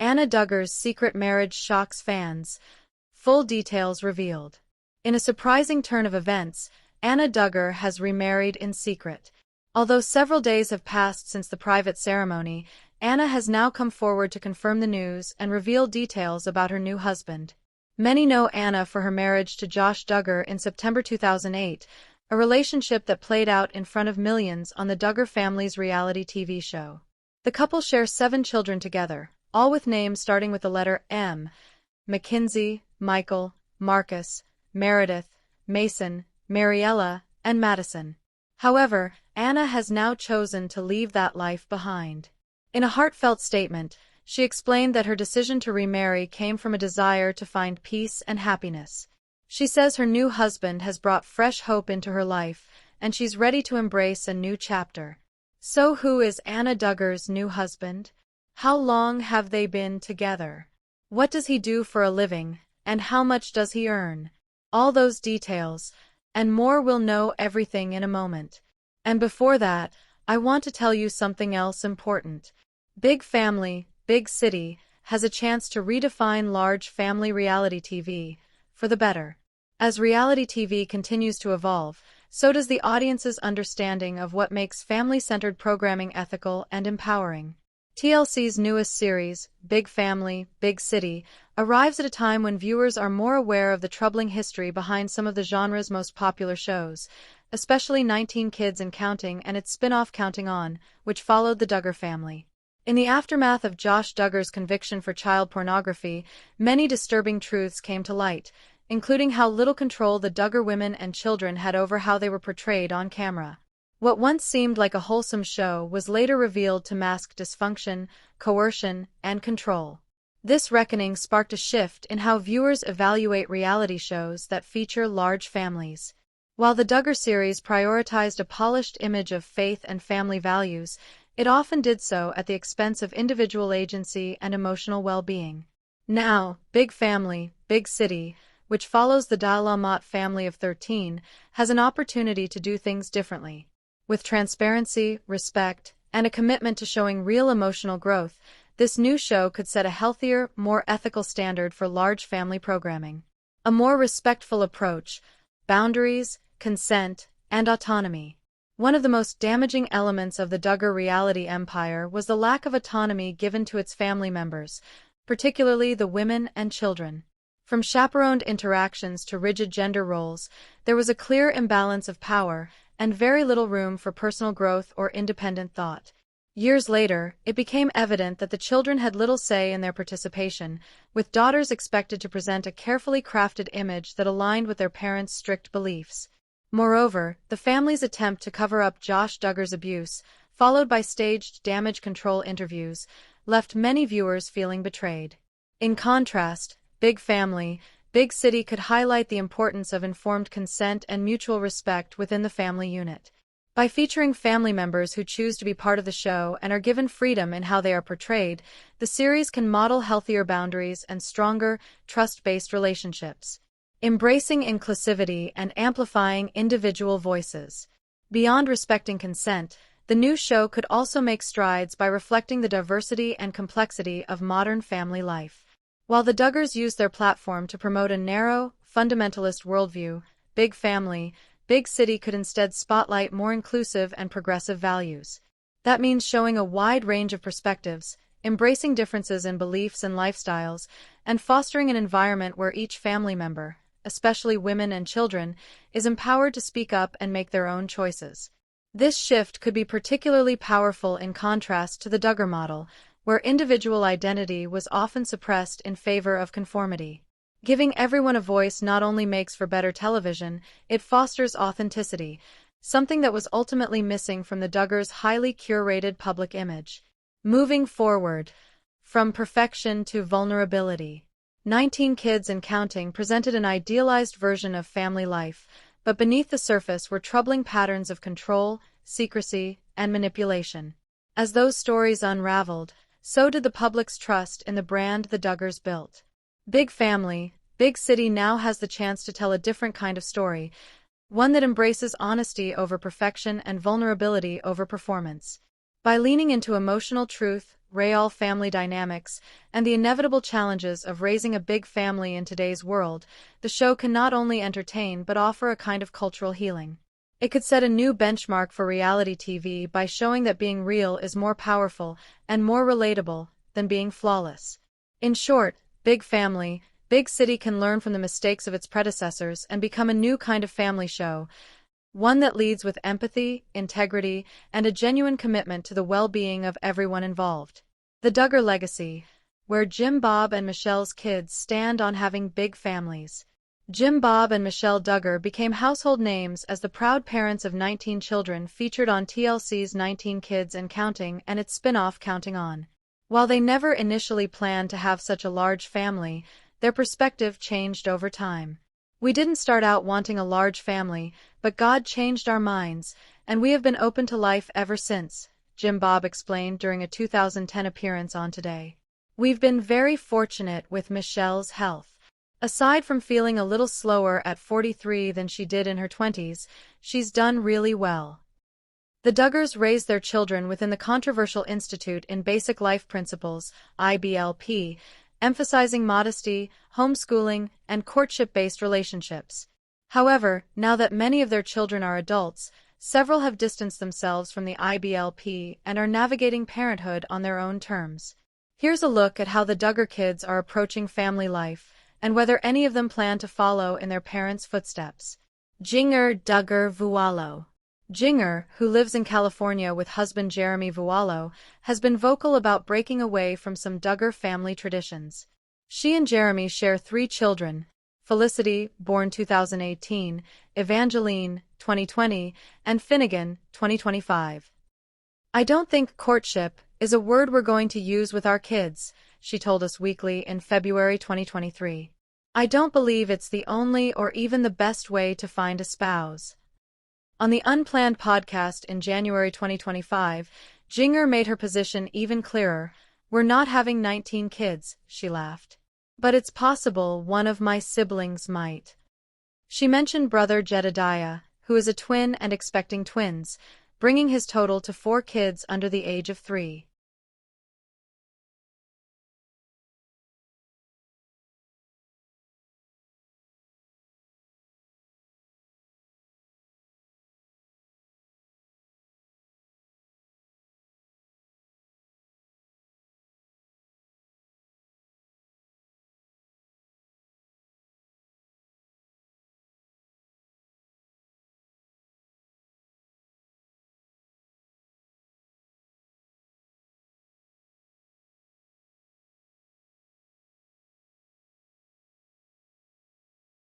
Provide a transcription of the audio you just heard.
Anna Duggar's secret marriage shocks fans. Full details revealed. In a surprising turn of events, Anna Duggar has remarried in secret. Although several days have passed since the private ceremony, Anna has now come forward to confirm the news and reveal details about her new husband. Many know Anna for her marriage to Josh Duggar in September 2008, a relationship that played out in front of millions on the Duggar Familys reality TV show. The couple share 7 children together, all with names starting with the letter M: Mackenzie, Michael, Marcus, Meredith, Mason, Mariella, and Madison. However, Anna has now chosen to leave that life behind. In a heartfelt statement, she explained that her decision to remarry came from a desire to find peace and happiness. She says her new husband has brought fresh hope into her life, and she's ready to embrace a new chapter. So who is Anna Duggar's new husband? How long have they been together? What does he do for a living, and how much does he earn? All those details, and more, we'll know everything in a moment. And before that, I want to tell you something else important. Big Family, Big City has a chance to redefine large family reality TV for the better. As reality TV continues to evolve, so does the audience's understanding of what makes family-centered programming ethical and empowering. TLC's newest series, Big Family, Big City, arrives at a time when viewers are more aware of the troubling history behind some of the genre's most popular shows, especially 19 Kids and Counting and its spin-off Counting On, which followed the Duggar family. In the aftermath of Josh Duggar's conviction for child pornography, many disturbing truths came to light, including how little control the Duggar women and children had over how they were portrayed on camera. What once seemed like a wholesome show was later revealed to mask dysfunction, coercion, and control. This reckoning sparked a shift in how viewers evaluate reality shows that feature large families. While the Duggar series prioritized a polished image of faith and family values, it often did so at the expense of individual agency and emotional well-being. Now, Big Family, Big City, which follows the Dillard family of 13, has an opportunity to do things differently. With transparency, respect, and a commitment to showing real emotional growth, this new show could set a healthier, more ethical standard for large family programming. A more respectful approach, boundaries, consent, and autonomy. One of the most damaging elements of the Duggar reality empire was the lack of autonomy given to its family members, particularly the women and children. From chaperoned interactions to rigid gender roles, there was a clear imbalance of power and very little room for personal growth or independent thought. Years later, it became evident that the children had little say in their participation, with daughters expected to present a carefully crafted image that aligned with their parents' strict beliefs. Moreover, the family's attempt to cover up Josh Duggar's abuse, followed by staged damage control interviews, left many viewers feeling betrayed. In contrast, Big Family, Big City could highlight the importance of informed consent and mutual respect within the family unit. By featuring family members who choose to be part of the show and are given freedom in how they are portrayed, the series can model healthier boundaries and stronger, trust-based relationships. Embracing inclusivity and amplifying individual voices. Beyond respecting consent, the new show could also make strides by reflecting the diversity and complexity of modern family life. While the Duggars use their platform to promote a narrow, fundamentalist worldview, Big Family, Big City could instead spotlight more inclusive and progressive values. That means showing a wide range of perspectives, embracing differences in beliefs and lifestyles, and fostering an environment where each family member, especially women and children, is empowered to speak up and make their own choices. This shift could be particularly powerful in contrast to the Duggar model, where individual identity was often suppressed in favor of conformity. Giving everyone a voice not only makes for better television, it fosters authenticity, something that was ultimately missing from the Duggars' highly curated public image. Moving forward, from perfection to vulnerability. 19 Kids and Counting presented an idealized version of family life, but beneath the surface were troubling patterns of control, secrecy, and manipulation. As those stories unraveled, so did the public's trust in the brand the Duggars built. Big Family, Big City now has the chance to tell a different kind of story, one that embraces honesty over perfection and vulnerability over performance. By leaning into emotional truth, real family dynamics, and the inevitable challenges of raising a big family in today's world, the show can not only entertain but offer a kind of cultural healing. It could set a new benchmark for reality TV by showing that being real is more powerful and more relatable than being flawless. In short, Big Family, Big City can learn from the mistakes of its predecessors and become a new kind of family show, one that leads with empathy, integrity, and a genuine commitment to the well-being of everyone involved. The Duggar Legacy, where Jim Bob and Michelle's kids stand on having big families. Jim Bob and Michelle Duggar became household names as the proud parents of 19 children featured on TLC's 19 Kids and Counting and its spin-off Counting On. While they never initially planned to have such a large family, their perspective changed over time. We didn't start out wanting a large family, but God changed our minds, and we have been open to life ever since, Jim Bob explained during a 2010 appearance on Today. We've been very fortunate with Michelle's health. Aside from feeling a little slower at 43 than she did in her 20s, she's done really well. The Duggars raised their children within the controversial Institute in Basic Life Principles, IBLP, emphasizing modesty, homeschooling, and courtship-based relationships. However, now that many of their children are adults, several have distanced themselves from the IBLP and are navigating parenthood on their own terms. Here's a look at how the Duggar kids are approaching family life, and whether any of them plan to follow in their parents' footsteps. Jinger Duggar Vuolo. Jinger, who lives in California with husband Jeremy Vuolo, has been vocal about breaking away from some Duggar family traditions. She and Jeremy share 3 children: Felicity, born 2018, Evangeline, 2020, and Finnegan, 2025. "I don't think courtship is a word we're going to use with our kids," she told Us Weekly in February 2023. "I don't believe it's the only or even the best way to find a spouse." On the Unplanned podcast in January 2025, Jinger made her position even clearer. "We're not having 19 kids, she laughed. "But it's possible one of my siblings might." She mentioned brother Jedidiah, who is a twin and expecting twins, bringing his total to 4 kids under the age of 3.